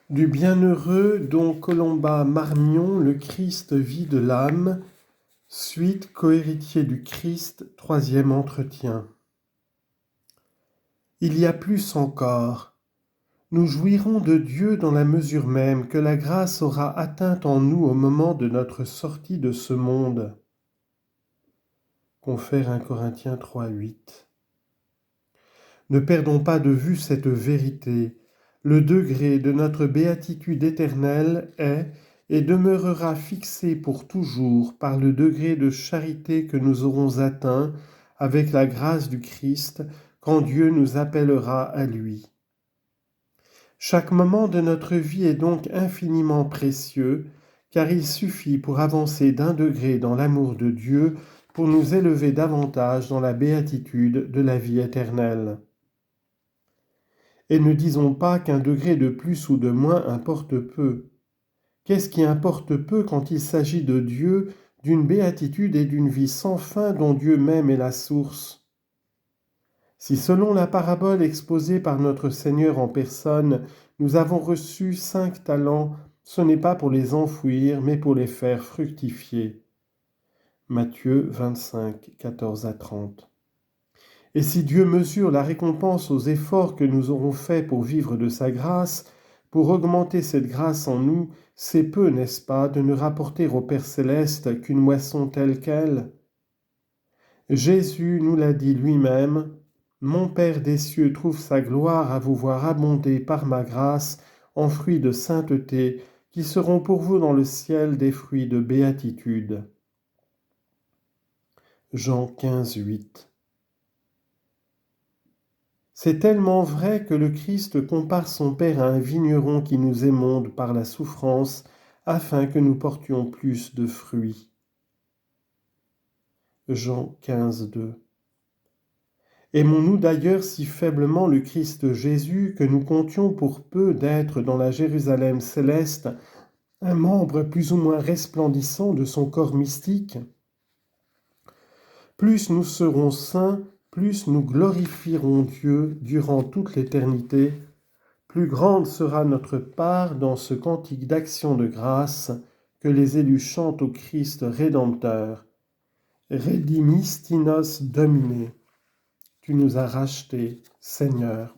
Du bienheureux Don Colomba Marmion, le Christ vit de l'âme, suite cohéritier du Christ, troisième entretien. Il y a plus encore. Nous jouirons de Dieu dans la mesure même que la grâce aura atteint en nous au moment de notre sortie de ce monde. Confère 1 Corinthiens 3:8. Ne perdons pas de vue cette vérité. Le degré de notre béatitude éternelle est et demeurera fixé pour toujours par le degré de charité que nous aurons atteint avec la grâce du Christ quand Dieu nous appellera à lui. Chaque moment de notre vie est donc infiniment précieux, car il suffit pour avancer d'un degré dans l'amour de Dieu pour nous élever davantage dans la béatitude de la vie éternelle. Et ne disons pas qu'un degré de plus ou de moins importe peu. Qu'est-ce qui importe peu quand il s'agit de Dieu, d'une béatitude et d'une vie sans fin dont Dieu même est la source? Si selon la parabole exposée par notre Seigneur en personne, nous avons reçu 5 talents, ce n'est pas pour les enfouir, mais pour les faire fructifier. Matthieu 25, 14-30. Et si Dieu mesure la récompense aux efforts que nous aurons faits pour vivre de sa grâce, pour augmenter cette grâce en nous, c'est peu, n'est-ce pas, de ne rapporter au Père céleste qu'une moisson telle qu'elle? Jésus nous l'a dit lui-même, « Mon Père des cieux trouve sa gloire à vous voir abonder par ma grâce en fruits de sainteté, qui seront pour vous dans le ciel des fruits de béatitude. » Jean 15, 8. C'est tellement vrai que le Christ compare son Père à un vigneron qui nous émonde par la souffrance afin que nous portions plus de fruits. Jean 15, 2. Aimons-nous d'ailleurs si faiblement le Christ Jésus que nous comptions pour peu d'être dans la Jérusalem céleste un membre plus ou moins resplendissant de son corps mystique? Plus nous serons saints, plus nous glorifierons Dieu durant toute l'éternité, plus grande sera notre part dans ce cantique d'action de grâce que les élus chantent au Christ Rédempteur. Redimistinos Domine. Tu nous as rachetés, Seigneur.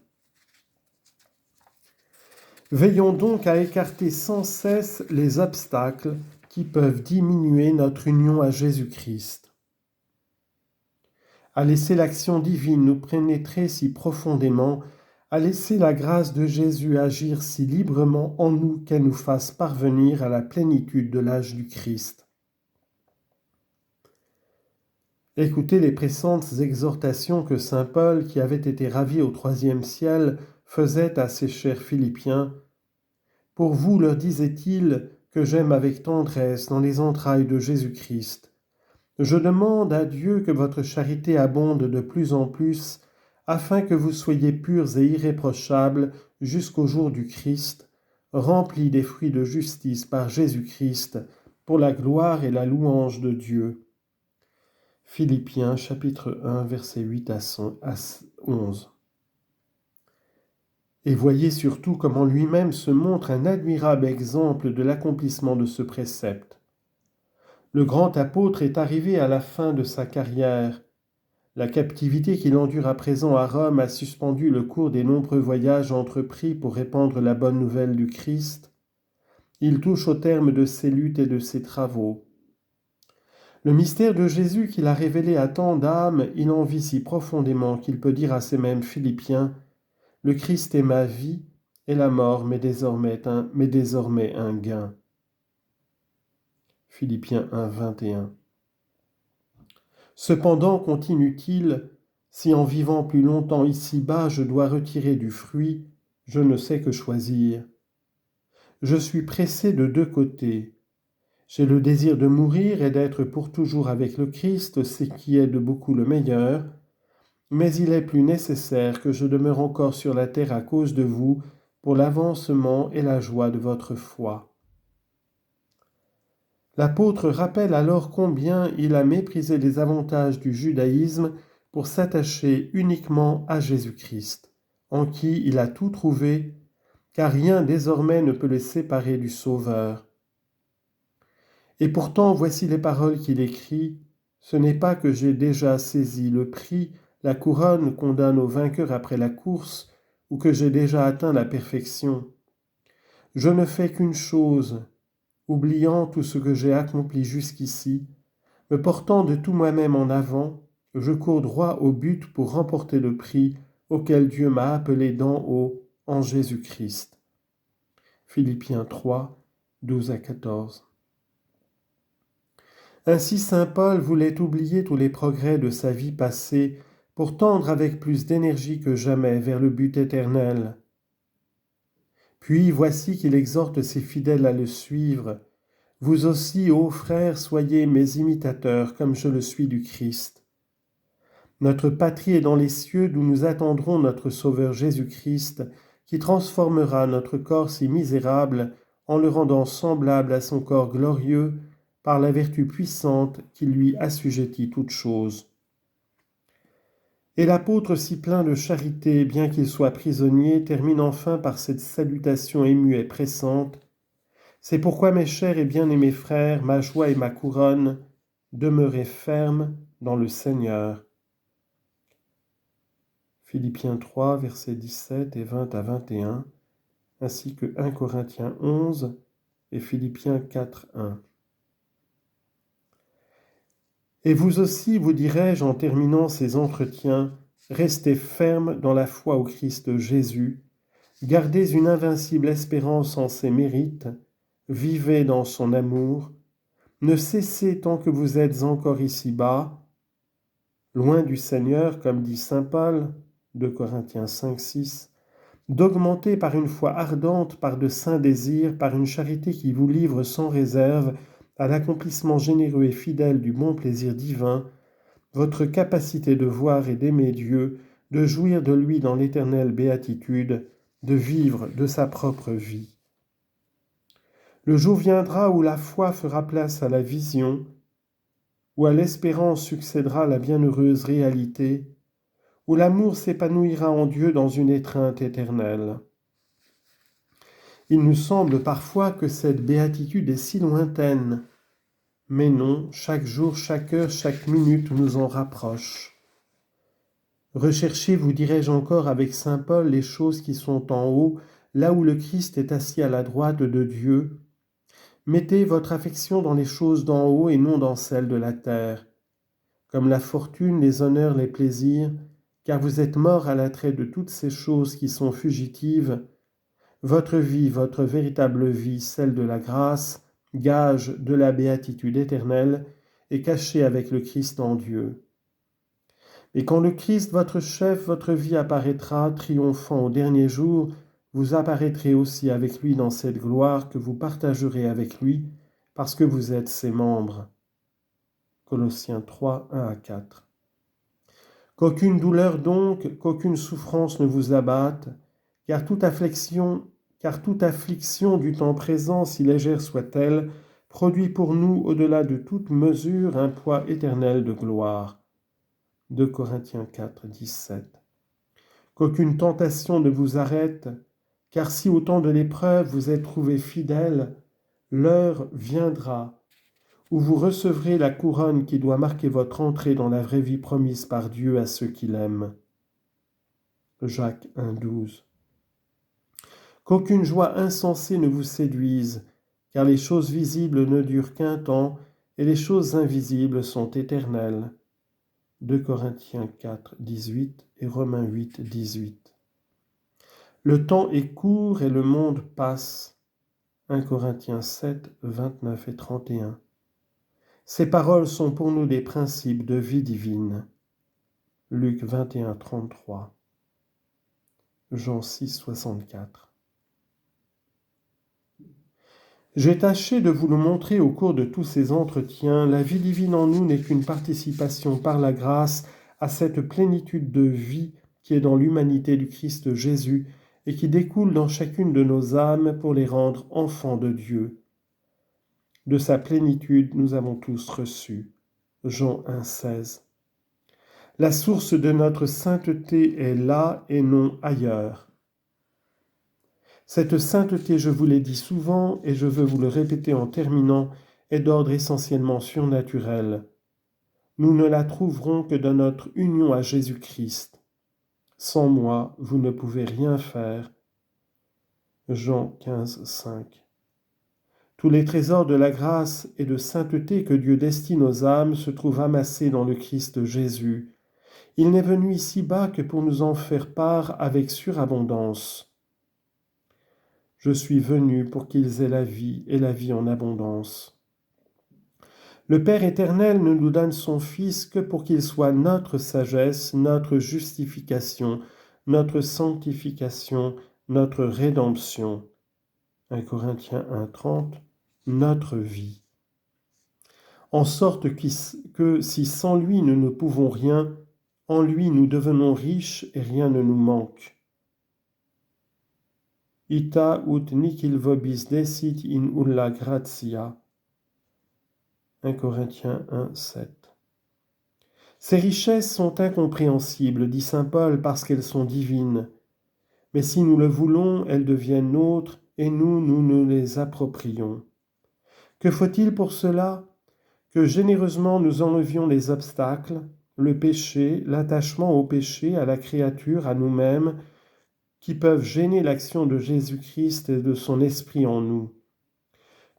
Veillons donc à écarter sans cesse les obstacles qui peuvent diminuer notre union à Jésus-Christ. À laisser l'action divine nous pénétrer si profondément, à laisser la grâce de Jésus agir si librement en nous qu'elle nous fasse parvenir à la plénitude de l'âge du Christ. Écoutez les pressantes exhortations que saint Paul, qui avait été ravi au 3e ciel, faisait à ses chers Philippiens. « Pour vous, leur disait-il, que j'aime avec tendresse dans les entrailles de Jésus-Christ. Je demande à Dieu que votre charité abonde de plus en plus, afin que vous soyez purs et irréprochables jusqu'au jour du Christ, remplis des fruits de justice par Jésus-Christ, pour la gloire et la louange de Dieu. » Philippiens chapitre 1, versets 8 à 11. Et voyez surtout comment lui-même se montre un admirable exemple de l'accomplissement de ce précepte. Le grand apôtre est arrivé à la fin de sa carrière. La captivité qu'il endure à présent à Rome a suspendu le cours des nombreux voyages entrepris pour répandre la bonne nouvelle du Christ. Il touche au terme de ses luttes et de ses travaux. Le mystère de Jésus qu'il a révélé à tant d'âmes, il en vit si profondément qu'il peut dire à ces mêmes Philippiens « Le Christ est ma vie, et la mort m'est désormais un gain. » Philippiens 1, 21. Cependant, continue-t-il, si en vivant plus longtemps ici-bas je dois retirer du fruit, je ne sais que choisir. Je suis pressé de 2 côtés. J'ai le désir de mourir et d'être pour toujours avec le Christ, ce qui est de beaucoup le meilleur, mais il est plus nécessaire que je demeure encore sur la terre à cause de vous, pour l'avancement et la joie de votre foi. L'apôtre rappelle alors combien il a méprisé les avantages du judaïsme pour s'attacher uniquement à Jésus-Christ, en qui il a tout trouvé, car rien désormais ne peut les séparer du Sauveur. Et pourtant, voici les paroles qu'il écrit. Ce n'est pas que j'ai déjà saisi le prix, la couronne qu'on donne aux vainqueurs après la course, ou que j'ai déjà atteint la perfection. Je ne fais qu'une chose, oubliant tout ce que j'ai accompli jusqu'ici, me portant de tout moi-même en avant, je cours droit au but pour remporter le prix auquel Dieu m'a appelé d'en haut en Jésus-Christ. Philippiens 3, 12 à 14. Ainsi saint Paul voulait oublier tous les progrès de sa vie passée pour tendre avec plus d'énergie que jamais vers le but éternel. Puis voici qu'il exhorte ses fidèles à le suivre. Vous aussi, ô frères, soyez mes imitateurs comme je le suis du Christ. Notre patrie est dans les cieux d'où nous attendrons notre Sauveur Jésus-Christ, qui transformera notre corps si misérable en le rendant semblable à son corps glorieux par la vertu puissante qui lui assujettit toutes choses. Et l'apôtre, si plein de charité, bien qu'il soit prisonnier, termine enfin par cette salutation émue et pressante. C'est pourquoi, mes chers et bien-aimés frères, ma joie et ma couronne, demeurez fermes dans le Seigneur. Philippiens 3, versets 17 et 20 à 21, ainsi que 1 Corinthiens 11 et Philippiens 4, 1. Et vous aussi, vous dirai-je en terminant ces entretiens, restez fermes dans la foi au Christ Jésus, gardez une invincible espérance en ses mérites, vivez dans son amour, ne cessez tant que vous êtes encore ici-bas, loin du Seigneur, comme dit saint Paul, 2 Corinthiens 5, 6, d'augmenter par une foi ardente, par de saints désirs, par une charité qui vous livre sans réserve à l'accomplissement généreux et fidèle du bon plaisir divin, votre capacité de voir et d'aimer Dieu, de jouir de lui dans l'éternelle béatitude, de vivre de sa propre vie. Le jour viendra où la foi fera place à la vision, où à l'espérance succédera la bienheureuse réalité, où l'amour s'épanouira en Dieu dans une étreinte éternelle. Il nous semble parfois que cette béatitude est si lointaine, mais non, chaque jour, chaque heure, chaque minute nous en rapproche. Recherchez, vous dirai-je encore avec saint Paul, les choses qui sont en haut, là où le Christ est assis à la droite de Dieu. Mettez votre affection dans les choses d'en haut et non dans celles de la terre, comme la fortune, les honneurs, les plaisirs, car vous êtes morts à l'attrait de toutes ces choses qui sont fugitives. Votre vie, votre véritable vie, celle de la grâce, gage de la béatitude éternelle, est cachée avec le Christ en Dieu. Et quand le Christ, votre chef, votre vie apparaîtra, triomphant au dernier jour, vous apparaîtrez aussi avec lui dans cette gloire que vous partagerez avec lui, parce que vous êtes ses membres. Colossiens 3, 1 à 4. Qu'aucune douleur donc, qu'aucune souffrance ne vous abatte, car toute affliction du temps présent, si légère soit-elle, produit pour nous, au-delà de toute mesure, un poids éternel de gloire. 2 Corinthiens 4, 17. Qu'aucune tentation ne vous arrête, car si au temps de l'épreuve vous êtes trouvés fidèles, l'heure viendra où vous recevrez la couronne qui doit marquer votre entrée dans la vraie vie promise par Dieu à ceux qui l'aiment. Jacques 1, 12. Qu'aucune joie insensée ne vous séduise, car les choses visibles ne durent qu'un temps, et les choses invisibles sont éternelles. 2 Corinthiens 4, 18 et Romains 8, 18. Le temps est court et le monde passe. 1 Corinthiens 7, 29 et 31. Ces paroles sont pour nous des principes de vie divine. Luc 21, 33. Jean 6, 64. J'ai tâché de vous le montrer au cours de tous ces entretiens. La vie divine en nous n'est qu'une participation par la grâce à cette plénitude de vie qui est dans l'humanité du Christ Jésus et qui découle dans chacune de nos âmes pour les rendre enfants de Dieu. De sa plénitude, nous avons tous reçu. Jean 1, 16. La source de notre sainteté est là et non ailleurs. Cette sainteté, je vous l'ai dit souvent et je veux vous le répéter en terminant, est d'ordre essentiellement surnaturel. Nous ne la trouverons que dans notre union à Jésus-Christ. Sans moi, vous ne pouvez rien faire. Jean 15, 5. Tous les trésors de la grâce et de sainteté que Dieu destine aux âmes se trouvent amassés dans le Christ Jésus. Il n'est venu ici-bas que pour nous en faire part avec surabondance. Je suis venu pour qu'ils aient la vie et la vie en abondance. Le Père éternel ne nous donne son Fils que pour qu'il soit notre sagesse, notre justification, notre sanctification, notre rédemption. 1 Corinthiens 1,30, notre vie. En sorte que si sans lui nous ne pouvons rien, en lui nous devenons riches et rien ne nous manque. Ita ut nihil vobis decit in ulla gratia. 1 Corinthiens 1, 7. Ces richesses sont incompréhensibles, dit saint Paul, parce qu'elles sont divines. Mais si nous le voulons, elles deviennent nôtres et nous nous les approprions. Que faut-il pour cela? Que généreusement nous enlevions les obstacles, le péché, l'attachement au péché, à la créature, à nous-mêmes, qui peuvent gêner l'action de Jésus-Christ et de son Esprit en nous.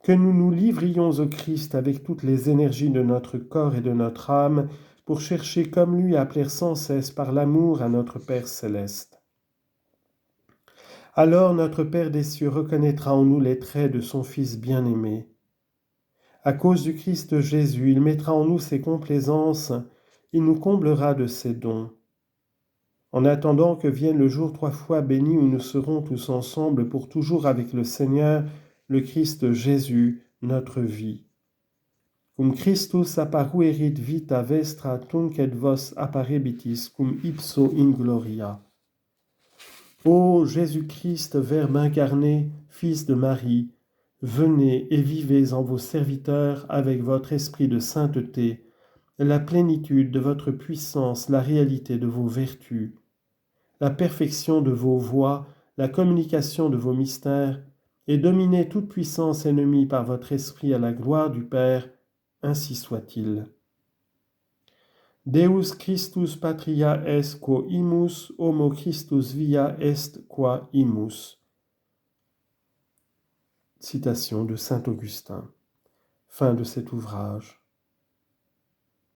Que nous nous livrions au Christ avec toutes les énergies de notre corps et de notre âme pour chercher comme lui à plaire sans cesse par l'amour à notre Père céleste. Alors notre Père des cieux reconnaîtra en nous les traits de son Fils bien-aimé. À cause du Christ Jésus, il mettra en nous ses complaisances, il nous comblera de ses dons. En attendant que vienne le jour 3 fois béni où nous serons tous ensemble pour toujours avec le Seigneur, le Christ Jésus, notre vie. Cum Christus apparuerit vita vestra tunc et vos apparebitis cum ipso in gloria. Ô Jésus-Christ, Verbe incarné, Fils de Marie, venez et vivez en vos serviteurs avec votre esprit de sainteté, la plénitude de votre puissance, la réalité de vos vertus, la perfection de vos voies, la communication de vos mystères, et dominez toute puissance ennemie par votre esprit à la gloire du Père, ainsi soit-il. Deus Christus patria est quo imus, homo Christus via est qua imus. Citation de saint Augustin. Fin de cet ouvrage.